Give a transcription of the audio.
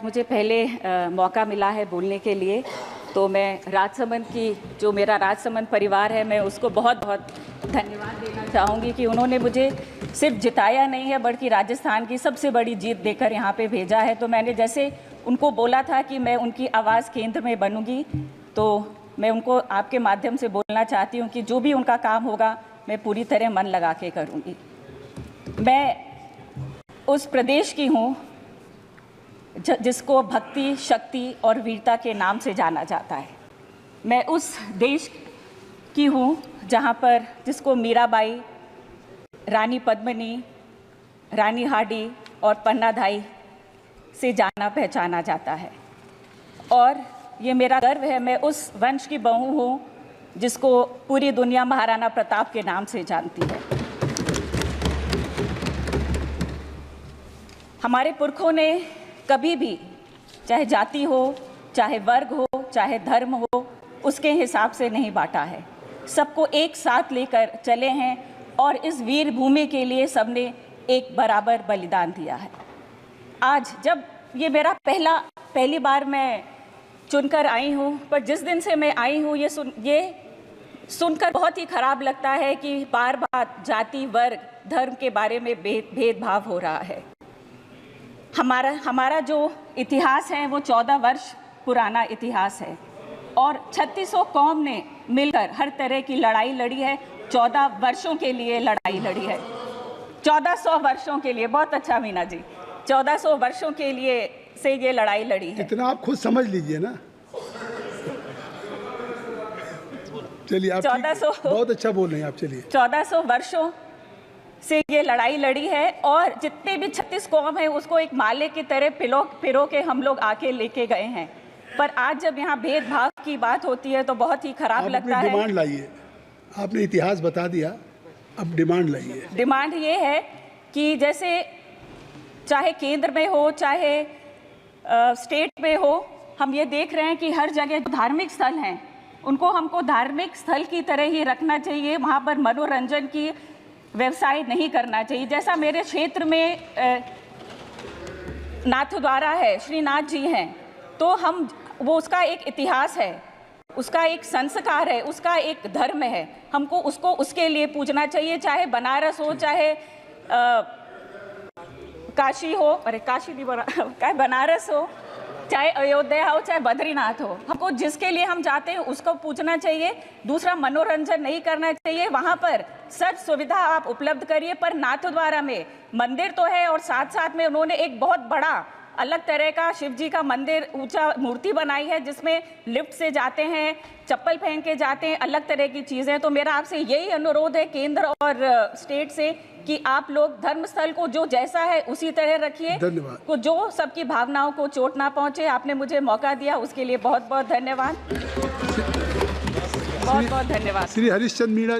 मुझे पहले मौका मिला है बोलने के लिए, तो मैं राजसमंद की जो मेरा राजसमंद परिवार है, मैं उसको बहुत बहुत धन्यवाद देना चाहूँगी कि उन्होंने मुझे सिर्फ जिताया नहीं है बल्कि राजस्थान की सबसे बड़ी जीत देकर यहाँ पे भेजा है। तो मैंने जैसे उनको बोला था कि मैं उनकी आवाज़ केंद्र में बनूँगी, तो मैं उनको आपके माध्यम से बोलना चाहती हूँ कि जो भी उनका काम होगा मैं पूरी तरह मन लगा के करूँगी। मैं उस प्रदेश की हूँ जिसको भक्ति, शक्ति और वीरता के नाम से जाना जाता है। मैं उस देश की हूँ जहाँ पर जिसको मीराबाई, रानी पद्मिनी, रानी हाडी और पन्नाधाई से जाना पहचाना जाता है। और ये मेरा गर्व है, मैं उस वंश की बहू हूँ जिसको पूरी दुनिया महाराणा प्रताप के नाम से जानती है। हमारे पुरखों ने कभी भी, चाहे जाति हो, चाहे वर्ग हो, चाहे धर्म हो, उसके हिसाब से नहीं बांटा है। सबको एक साथ लेकर चले हैं और इस वीर भूमि के लिए सबने एक बराबर बलिदान दिया है। आज जब ये मेरा पहली बार मैं चुनकर आई हूँ, पर जिस दिन से मैं आई हूँ ये सुनकर बहुत ही खराब लगता है कि बार बार जाति, वर्ग, धर्म के बारे में भेदभाव हो रहा है। हमारा जो इतिहास है वो 14 वर्ष पुराना इतिहास है और 3600 कौम ने मिलकर हर तरह की लड़ाई लड़ी है। 14 वर्षों के लिए लड़ाई लड़ी है, 1400 वर्षों के लिए। बहुत अच्छा मीना जी, 1400 वर्षों के लिए से ये लड़ाई लड़ी है। इतना आप खुद समझ लीजिए ना। चलिए, आप 1400 बहुत अच्छा बोल रहे हैं आप। चलिए, 1400 वर्षों से ये लड़ाई लड़ी है और जितने भी 36 कौम है उसको एक माले की तरह पिरो के हम लोग आके लेके गए हैं। पर आज जब यहाँ भेदभाव की बात होती है तो बहुत ही खराब लगता है। डिमांड लाइए, आपने इतिहास बता दिया, अब डिमांड लाइए। डिमांड ये है कि जैसे चाहे केंद्र में हो, चाहे स्टेट में हो, हम ये देख रहे हैं कि हर जगह धार्मिक स्थल हैं उनको हमको धार्मिक स्थल की तरह ही रखना चाहिए। वहाँ पर मनोरंजन की व्यवसाय नहीं करना चाहिए। जैसा मेरे क्षेत्र में नाथद्वारा है, श्रीनाथ जी हैं, तो हम वो उसका एक इतिहास है, उसका एक संस्कार है, उसका एक धर्म है। हमको उसको उसके लिए पूजना चाहिए, चाहे बनारस हो, चाहे काशी हो, अरे काशी नहीं, बनारस हो, चाहे अयोध्या हो, चाहे बद्रीनाथ हो। हमको जिसके लिए हम जाते हैं उसको पूजना चाहिए। दूसरा, मनोरंजन नहीं करना चाहिए। वहाँ पर सब सुविधा आप उपलब्ध करिए, पर नाथद्वारा में मंदिर तो है और साथ साथ में उन्होंने एक बहुत बड़ा अलग तरह का शिव जी का मंदिर, ऊंचा मूर्ति बनाई है जिसमें लिफ्ट से जाते हैं, चप्पल पहन के जाते हैं, अलग तरह की चीज़ें। तो मेरा आपसे यही अनुरोध है केंद्र और स्टेट से कि आप लोग धर्मस्थल को जो जैसा है उसी तरह रखिए, को जो सबकी भावनाओं को चोट ना पहुंचे। आपने मुझे मौका दिया उसके लिए बहुत बहुत धन्यवाद। बहुत बहुत धन्यवाद। श्री हरिश्चंद्र मीणा।